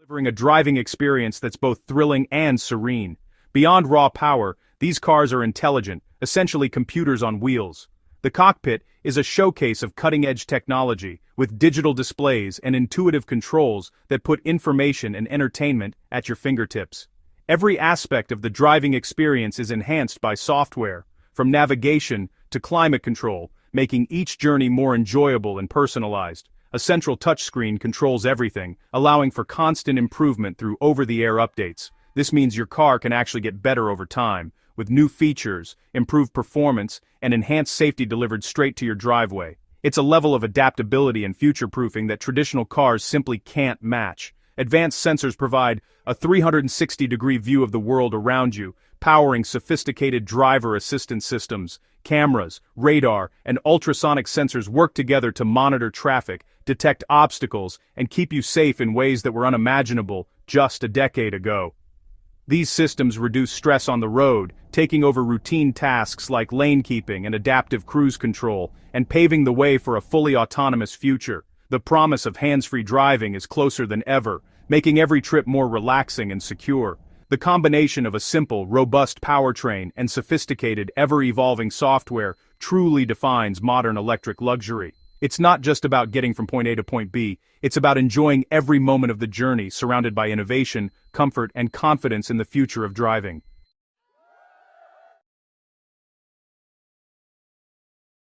delivering a driving experience that's both thrilling and serene. Beyond raw power, these cars are intelligent, essentially computers on wheels. The cockpit is a showcase of cutting-edge technology, with digital displays and intuitive controls that put information and entertainment at your fingertips. Every aspect of the driving experience is enhanced by software, from navigation to climate control, making each journey more enjoyable and personalized. A central touchscreen controls everything, allowing for constant improvement through over-the-air updates. This means your car can actually get better over time, with new features, improved performance, and enhanced safety delivered straight to your driveway. It's a level of adaptability and future-proofing that traditional cars simply can't match. Advanced sensors provide a 360-degree view of the world around you, powering sophisticated driver assistance systems. Cameras, radar, and ultrasonic sensors work together to monitor traffic, detect obstacles, and keep you safe in ways that were unimaginable just a decade ago. These systems reduce stress on the road, taking over routine tasks like lane keeping and adaptive cruise control, and paving the way for a fully autonomous future. The promise of hands-free driving is closer than ever, making every trip more relaxing and secure. The combination of a simple, robust powertrain and sophisticated, ever-evolving software truly defines modern electric luxury. It's not just about getting from point A to point B, it's about enjoying every moment of the journey surrounded by innovation, comfort, and confidence in the future of driving.